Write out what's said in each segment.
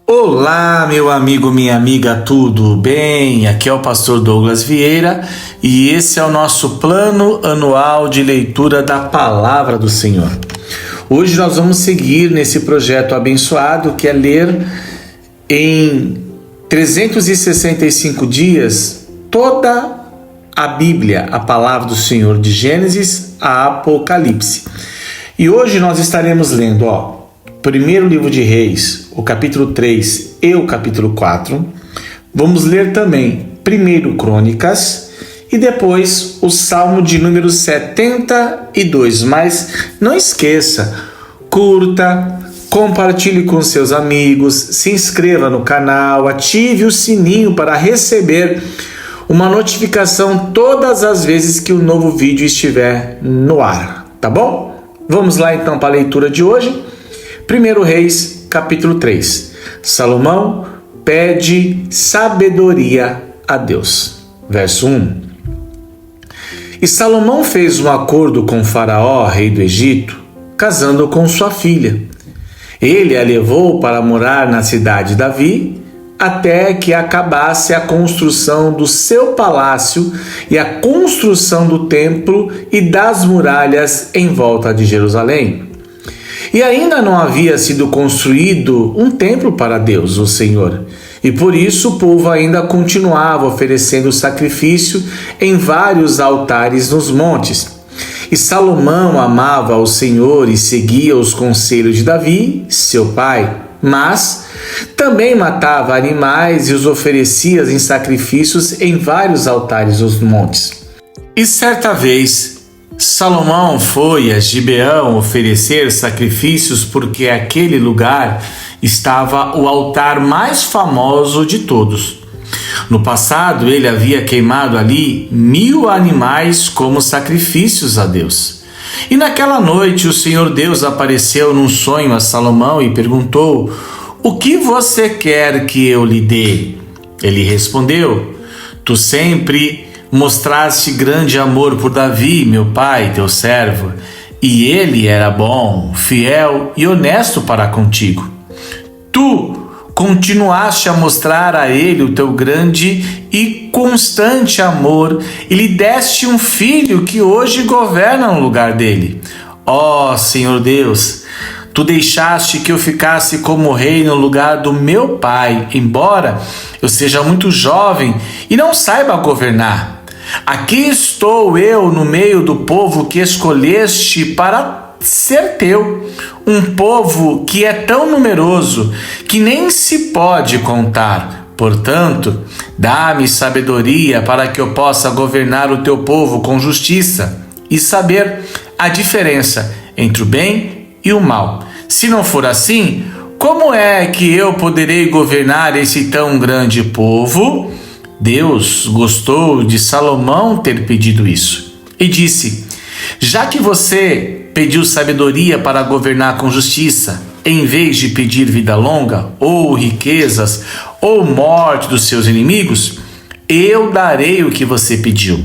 Olá, meu amigo, minha amiga, tudo bem? Aqui é o pastor Douglas Vieira e esse é o nosso plano anual de leitura da Palavra do Senhor. Hoje nós vamos seguir nesse projeto abençoado que é ler em 365 dias toda a Bíblia, a Palavra do Senhor, de Gênesis a Apocalipse. E hoje nós estaremos lendo, primeiro livro de Reis, o capítulo 3 e o capítulo 4. Vamos ler também primeiro Crônicas e depois o Salmo de número 72. Mas não esqueça, curta, compartilhe com seus amigos, se inscreva no canal, ative o sininho para receber uma notificação todas as vezes que o novo vídeo estiver no ar, tá bom? Vamos lá então para a leitura de hoje. 1 Reis, capítulo 3. Salomão pede sabedoria a Deus. Verso 1. E Salomão fez um acordo com Faraó, rei do Egito, casando com sua filha. Ele a levou para morar na cidade de Davi, até que acabasse a construção do seu palácio e a construção do templo e das muralhas em volta de Jerusalém. E ainda não havia sido construído um templo para Deus, o Senhor. E por isso o povo ainda continuava oferecendo sacrifício em vários altares nos montes. E Salomão amava o Senhor e seguia os conselhos de Davi, seu pai, mas também matava animais e os oferecia em sacrifícios em vários altares nos montes. E certa vez Salomão foi a Gibeão oferecer sacrifícios porque aquele lugar estava o altar mais famoso de todos. No passado ele havia queimado ali 1000 animais como sacrifícios a Deus. E naquela noite o Senhor Deus apareceu num sonho a Salomão e perguntou: "O que você quer que eu lhe dê?" Ele respondeu: "Tu sempre mostraste grande amor por Davi, meu pai, teu servo, e ele era bom, fiel e honesto para contigo. Tu continuaste a mostrar a ele o teu grande e constante amor e lhe deste um filho que hoje governa no lugar dele. Ó Senhor Deus, tu deixaste que eu ficasse como rei no lugar do meu pai, embora eu seja muito jovem e não saiba governar. Aqui estou eu no meio do povo que escolheste para ser teu, um povo que é tão numeroso que nem se pode contar. Portanto, dá-me sabedoria para que eu possa governar o teu povo com justiça e saber a diferença entre o bem e o mal. Se não for assim, como é que eu poderei governar esse tão grande povo?" Deus gostou de Salomão ter pedido isso e disse: "Já que você pediu sabedoria para governar com justiça, em vez de pedir vida longa, ou riquezas, ou morte dos seus inimigos, eu darei o que você pediu.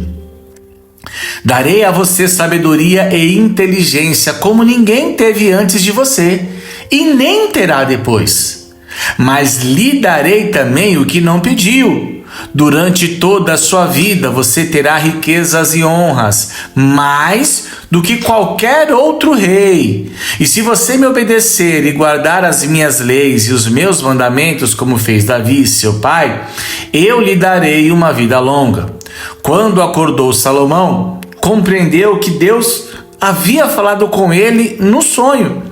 Darei a você sabedoria e inteligência como ninguém teve antes de você, e nem terá depois. Mas lhe darei também o que não pediu. Durante toda a sua vida você terá riquezas e honras, mais do que qualquer outro rei. E se você me obedecer e guardar as minhas leis e os meus mandamentos, como fez Davi, seu pai, eu lhe darei uma vida longa." Quando acordou Salomão, compreendeu que Deus havia falado com ele no sonho.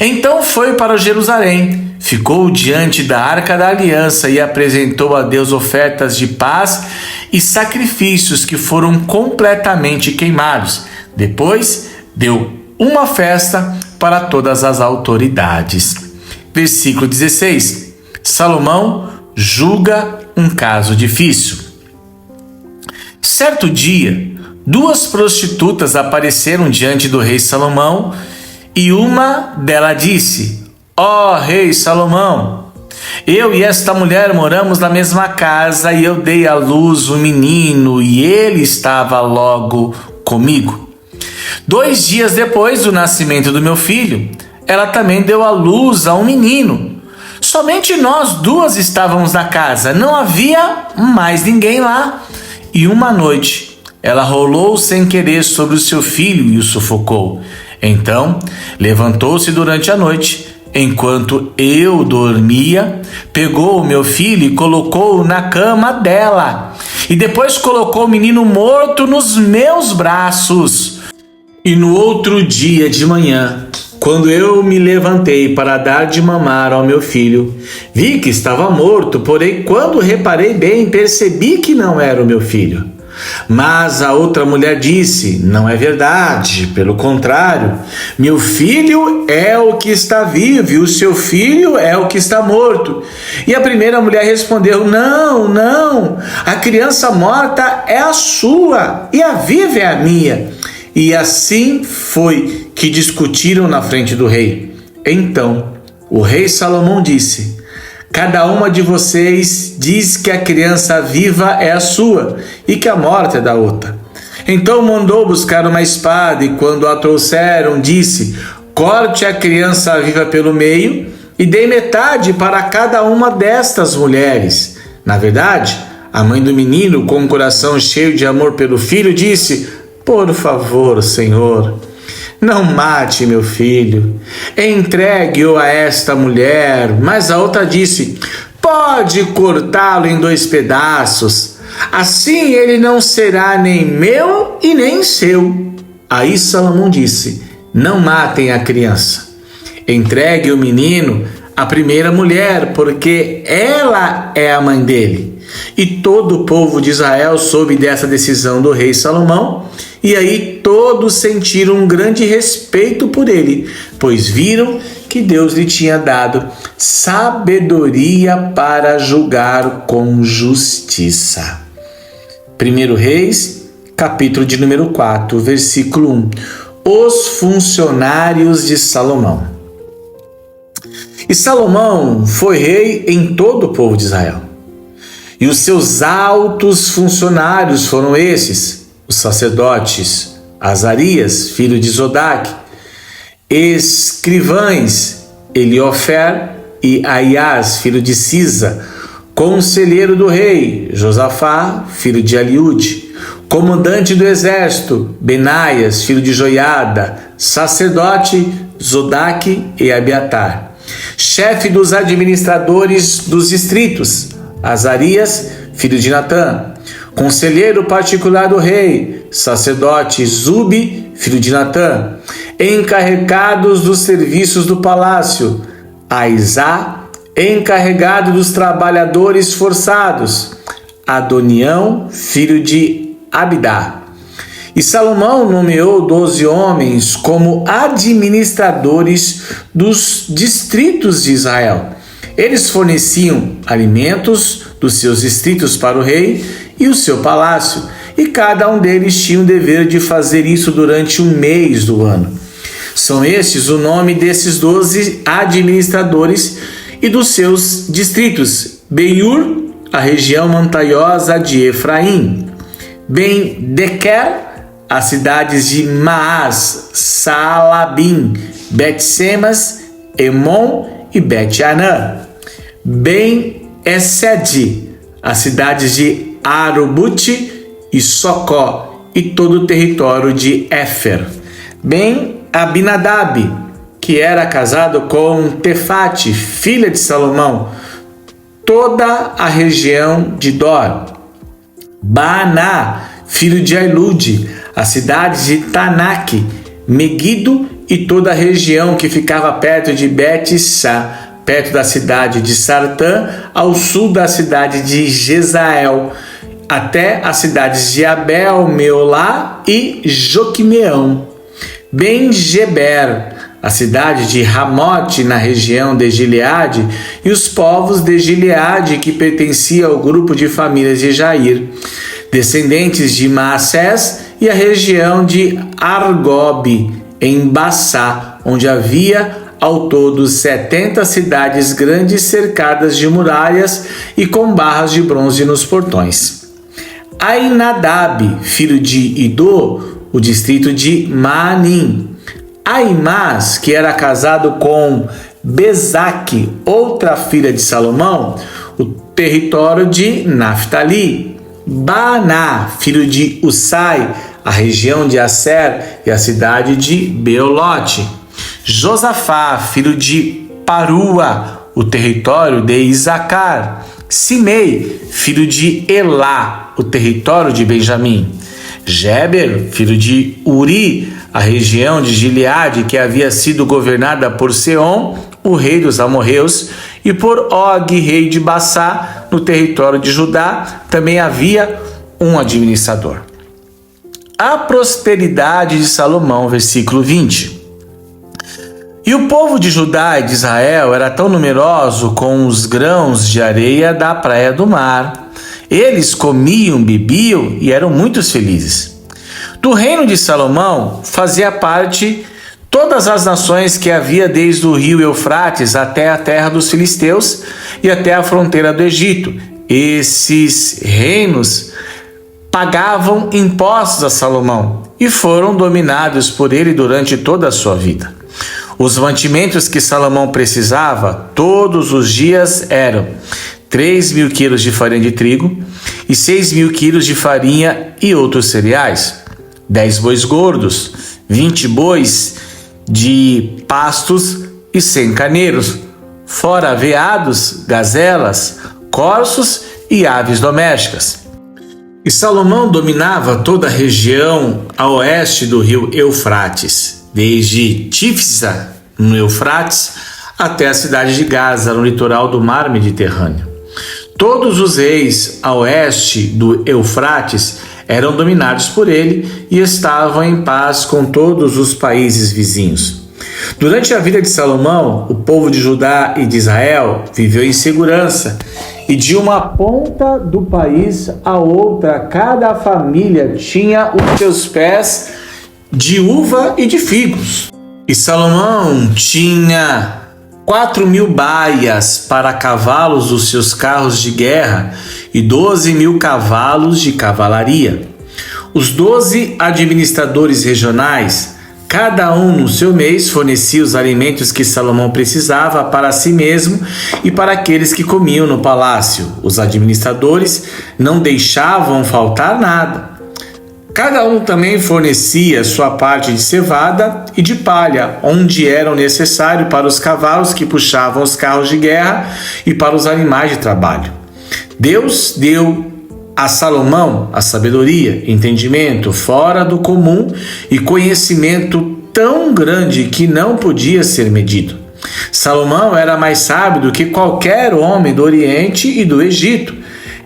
Então foi para Jerusalém. Ficou diante da Arca da Aliança e apresentou a Deus ofertas de paz e sacrifícios que foram completamente queimados. Depois, deu uma festa para todas as autoridades. Versículo 16. Salomão julga um caso difícil. Certo dia, 2 prostitutas apareceram diante do rei Salomão e uma delas disse: "Ó rei Salomão, eu e esta mulher moramos na mesma casa e eu dei à luz um menino e ele estava logo comigo. 2 dias depois do nascimento do meu filho, ela também deu à luz a um menino. somente nós duas estávamos na casa, não havia mais ninguém lá. E uma noite ela rolou sem querer sobre o seu filho e o sufocou. Então levantou-se durante a noite, enquanto eu dormia, pegou o meu filho e colocou-o na cama dela. E depois colocou o menino morto nos meus braços. E no outro dia de manhã, quando eu me levantei para dar de mamar ao meu filho, vi que estava morto, porém, quando reparei bem, percebi que não era o meu filho. Mas a outra mulher disse: não é verdade, pelo contrário, meu filho é o que está vivo e o seu filho é o que está morto. E a primeira mulher respondeu: não, a criança morta é a sua e a viva é a minha. E assim foi que discutiram na frente do rei. Então o rei Salomão disse: cada uma de vocês diz que a criança viva é a sua e que a morta é da outra. Então mandou buscar uma espada e quando a trouxeram disse: corte a criança viva pelo meio e dê metade para cada uma destas mulheres. Na verdade, a mãe do menino, com o coração cheio de amor pelo filho, disse: por favor, Senhor, não mate meu filho, entregue-o a esta mulher. Mas a outra disse: pode cortá-lo em 2 pedaços, assim ele não será nem meu e nem seu. Aí Salomão disse: não matem a criança, entregue o menino à primeira mulher, porque ela é a mãe dele. E todo o povo de Israel soube dessa decisão do rei Salomão, e aí todos sentiram um grande respeito por ele, pois viram que Deus lhe tinha dado sabedoria para julgar com justiça. 1 Reis, capítulo de número 4, versículo 1. Os funcionários de Salomão. E Salomão foi rei em todo o povo de Israel. E os seus altos funcionários foram esses: os sacerdotes Azarias, filho de Zodaque, escrivães Eliofer e Aias, filho de Cisa, conselheiro do rei Josafá, filho de Aliude, comandante do exército Benaias, filho de Joiada, sacerdote Zodaque e Abiatar, chefe dos administradores dos distritos Azarias, filho de Natã, conselheiro particular do rei, sacerdote Zubi, filho de Natã, encarregados dos serviços do palácio, Aizá, encarregado dos trabalhadores forçados, Adonião, filho de Abidá. E Salomão nomeou 12 homens como administradores dos distritos de Israel. Eles forneciam alimentos dos seus distritos para o rei e o seu palácio, e cada um deles tinha o dever de fazer isso durante 1 mês do ano. São estes o nome desses 12 administradores e dos seus distritos: Ben-Ur, a região montanhosa de Efraim; Ben-Dequer, as cidades de Maás, Saalabim, Bet-Semas, Emon e Bet-Anã; Ben-Esed, as cidades de Arubute e Socó e todo o território de Éfer; Ben-Abinadab, que era casado com Tefate, filha de Salomão, toda a região de Dor; Baaná, filho de Ailude, as cidades de Tanak, Megido e toda a região que ficava perto de Bet-Sá, perto da cidade de Sartã, ao sul da cidade de Jezael, até as cidades de Abel, Meolá e Joquimeão; Ben-Geber, a cidade de Ramote, na região de Gileade, e os povos de Gileade, que pertencia ao grupo de famílias de Jair, descendentes de Maassés, e a região de Argobe, em Bassá, onde havia ao todo 70 cidades grandes cercadas de muralhas e com barras de bronze nos portões. Ainadab, filho de Idô, o distrito de Maanim; Aimás, que era casado com Bezaque, outra filha de Salomão, o território de Naftali. Baaná, filho de Usai, a região de Asser e a cidade de Beolote. Josafá, filho de Parua, o território de Isacar. Simei, filho de Elá, o território de Benjamim. Geber, filho de Uri, a região de Gileade, que havia sido governada por Seom, o rei dos amorreus, e por Og, rei de Bassá, no território de Judá, também havia um administrador. A prosperidade de Salomão, versículo 20. E o povo de Judá e de Israel era tão numeroso como os grãos de areia da praia do mar. Eles comiam, bebiam e eram muito felizes. Do reino de Salomão fazia parte todas as nações que havia desde o rio Eufrates até a terra dos filisteus e até a fronteira do Egito. Esses reinos pagavam impostos a Salomão e foram dominados por ele durante toda a sua vida. Os mantimentos que Salomão precisava todos os dias eram 3.000 quilos de farinha de trigo e 6.000 quilos de farinha e outros cereais, 10 bois gordos, 20 bois de pastos e 100 carneiros, fora veados, gazelas, corços e aves domésticas. E Salomão dominava toda a região a oeste do rio Eufrates, desde Tifsa, no Eufrates, até a cidade de Gaza, no litoral do mar Mediterrâneo. Todos os reis a oeste do Eufrates eram dominados por ele e estavam em paz com todos os países vizinhos. Durante a vida de Salomão, o povo de Judá e de Israel viveu em segurança, e de uma ponta do país a outra, cada família tinha os seus pés de uva e de figos. E Salomão tinha 4.000 baias para cavalos dos seus carros de guerra e 12.000 cavalos de cavalaria. Os 12 administradores regionais, cada um no seu mês, fornecia os alimentos que Salomão precisava para si mesmo e para aqueles que comiam no palácio. Os administradores não deixavam faltar nada. Cada um também fornecia sua parte de cevada e de palha, onde eram necessários para os cavalos que puxavam os carros de guerra e para os animais de trabalho. Deus deu a Salomão a sabedoria, entendimento fora do comum e conhecimento tão grande que não podia ser medido. Salomão era mais sábio do que qualquer homem do Oriente e do Egito.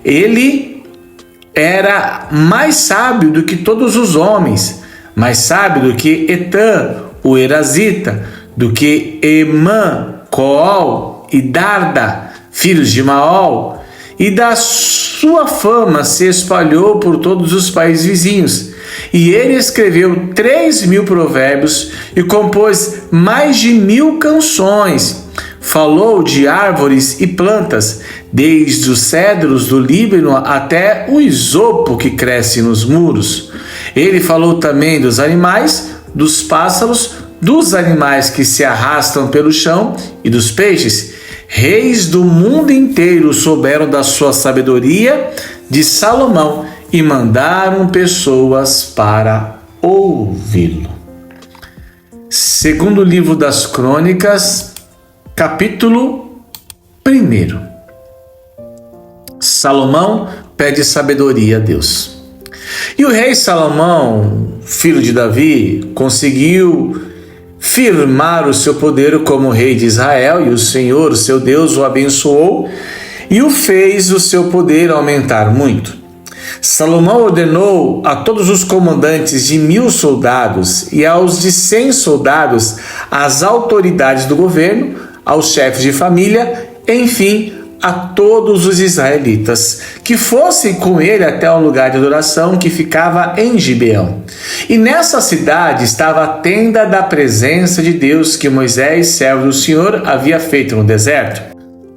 Ele era mais sábio do que todos os homens, mais sábio do que Etã, o Erazita, do que Emã, Cool e Darda, filhos de Maol, e da sua fama se espalhou por todos os países vizinhos. E ele escreveu 3.000 provérbios e compôs mais de 1.000 canções. Falou de árvores e plantas, desde os cedros do Líbano até o isopo que cresce nos muros. Ele falou também dos animais, dos pássaros, dos animais que se arrastam pelo chão e dos peixes. Reis do mundo inteiro souberam da sua sabedoria de Salomão e mandaram pessoas para ouvi-lo. Segundo livro das Crônicas, capítulo 1. Salomão pede sabedoria a Deus. E o rei Salomão, filho de Davi, conseguiu firmar o seu poder como rei de Israel, e o Senhor, seu Deus, o abençoou e o fez o seu poder aumentar muito. Salomão ordenou a todos os comandantes de 1.000 soldados e aos de 100 soldados, às autoridades do governo, aos chefes de família, enfim, a todos os israelitas, que fossem com ele até o lugar de adoração que ficava em Gibeão. E nessa cidade estava a tenda da presença de Deus que Moisés, servo do Senhor, havia feito no deserto.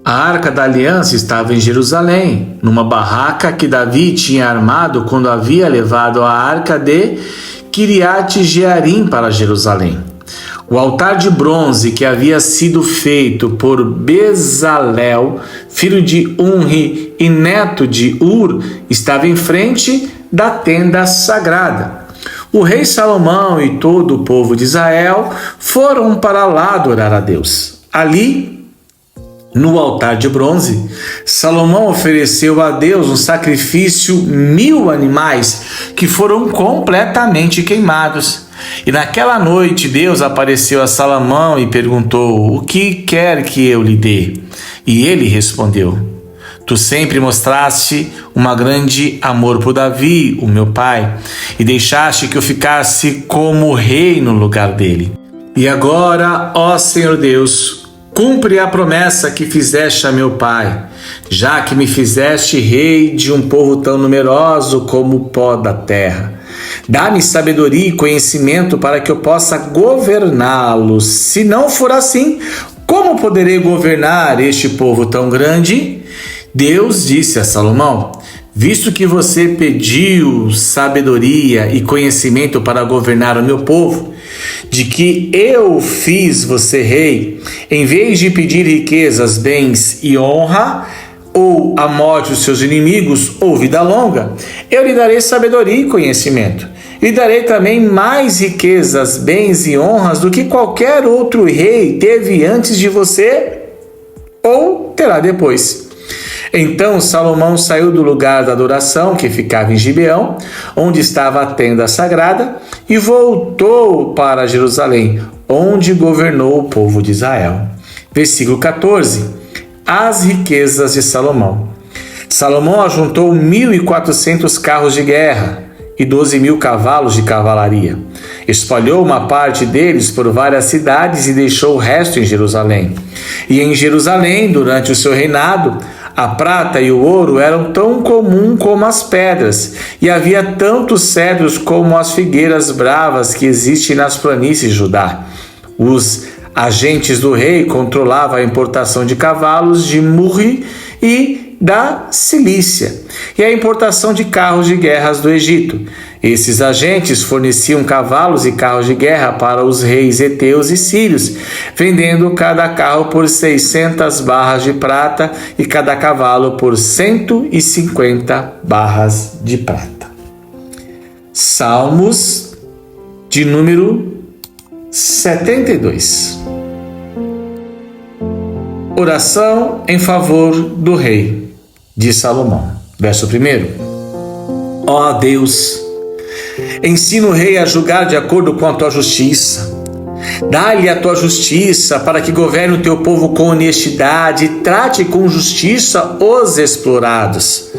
A Arca da Aliança estava em Jerusalém, numa barraca que Davi tinha armado quando havia levado a Arca de Kiriat Jearim para Jerusalém. O altar de bronze que havia sido feito por Bezalel, filho de Unri e neto de Ur, estava em frente da tenda sagrada. O rei Salomão e todo o povo de Israel foram para lá adorar a Deus. Ali, no altar de bronze, Salomão ofereceu a Deus um sacrifício 1000 animais que foram completamente queimados. E naquela noite Deus apareceu a Salomão e perguntou: o que quer que eu lhe dê? E ele respondeu: tu sempre mostraste uma grande amor por Davi, o meu pai, e deixaste que eu ficasse como rei no lugar dele. E agora, ó Senhor Deus, cumpre a promessa que fizeste a meu pai, já que me fizeste rei de um povo tão numeroso como o pó da terra. Dá-me sabedoria e conhecimento para que eu possa governá-los. Se não for assim, como poderei governar este povo tão grande? Deus disse a Salomão: visto que você pediu sabedoria e conhecimento para governar o meu povo, de que eu fiz você rei, em vez de pedir riquezas, bens e honra, ou a morte dos seus inimigos, ou vida longa, eu lhe darei sabedoria e conhecimento. Lhe darei também mais riquezas, bens e honras do que qualquer outro rei teve antes de você, ou terá depois. Então Salomão saiu do lugar da adoração, que ficava em Gibeão, onde estava a tenda sagrada, e voltou para Jerusalém, onde governou o povo de Israel. Versículo 14. As riquezas de Salomão. Salomão ajuntou 1.400 carros de guerra e 12.000 cavalos de cavalaria. Espalhou uma parte deles por várias cidades e deixou o resto em Jerusalém. E em Jerusalém, durante o seu reinado, a prata e o ouro eram tão comum como as pedras, e havia tantos cedros como as figueiras bravas que existem nas planícies de Judá. Os agentes do rei controlavam a importação de cavalos de Murri e da Cilícia, e a importação de carros de guerra do Egito. Esses agentes forneciam cavalos e carros de guerra para os reis heteus e sírios, vendendo cada carro por 600 barras de prata e cada cavalo por 150 barras de prata. Salmos de número 72. Oração em favor do rei de Salomão. Verso 1. Ó Deus, ensina o rei a julgar de acordo com a tua justiça. Dá-lhe a tua justiça para que governe o teu povo com honestidade e trate com justiça os explorados.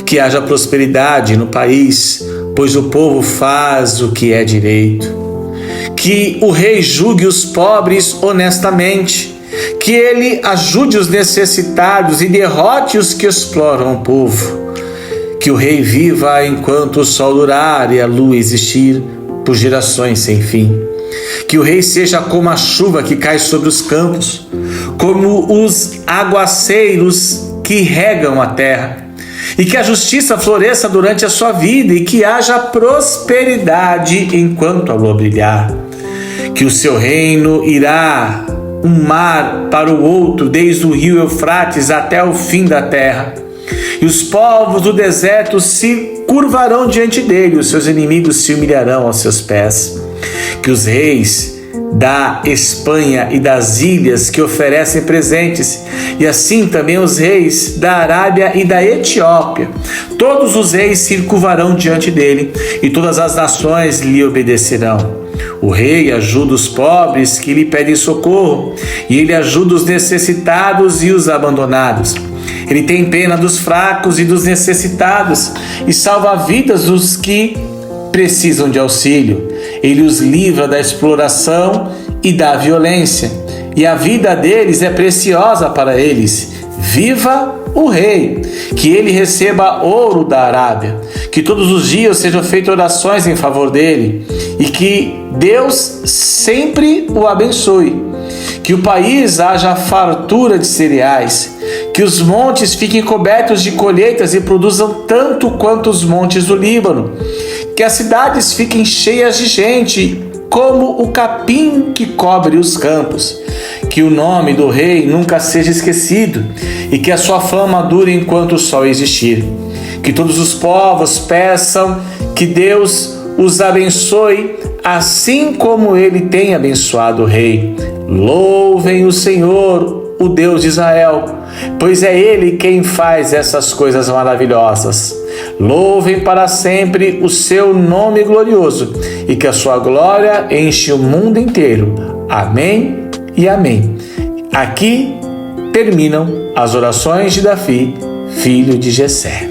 Que haja prosperidade no país, pois o povo faz o que é direito. Que o rei julgue os pobres honestamente. Que ele ajude os necessitados e derrote os que exploram o povo. Que o rei viva enquanto o sol durar e a lua existir, por gerações sem fim. Que o rei seja como a chuva que cai sobre os campos, como os aguaceiros que regam a terra. E que a justiça floresça durante a sua vida e que haja prosperidade enquanto a lua brilhar. Que o seu reino irá um mar para o outro, desde o rio Eufrates até o fim da terra. E os povos do deserto se curvarão diante dele, os seus inimigos se humilharão aos seus pés. Que os reis da Espanha e das ilhas que oferecem presentes, e assim também os reis da Arábia e da Etiópia, todos os reis se curvarão diante dele, e todas as nações lhe obedecerão. O rei ajuda os pobres que lhe pedem socorro, e ele ajuda os necessitados e os abandonados. Ele tem pena dos fracos e dos necessitados, e salva vidas dos que precisam de auxílio. Ele os livra da exploração e da violência, e a vida deles é preciosa para eles. Viva o rei! Que ele receba ouro da Arábia, que todos os dias sejam feitas orações em favor dele, e que Deus sempre o abençoe. Que o país haja fartura de cereais, que os montes fiquem cobertos de colheitas e produzam tanto quanto os montes do Líbano, que as cidades fiquem cheias de gente como o capim que cobre os campos. Que o nome do rei nunca seja esquecido e que a sua fama dure enquanto o sol existir. Que todos os povos peçam que Deus os abençoe, assim como ele tem abençoado o rei. Louvem o Senhor, o Deus de Israel, pois é ele quem faz essas coisas maravilhosas. Louvem para sempre o seu nome glorioso e que a sua glória enche o mundo inteiro. Amém e amém. Aqui terminam as orações de Davi, filho de Jessé.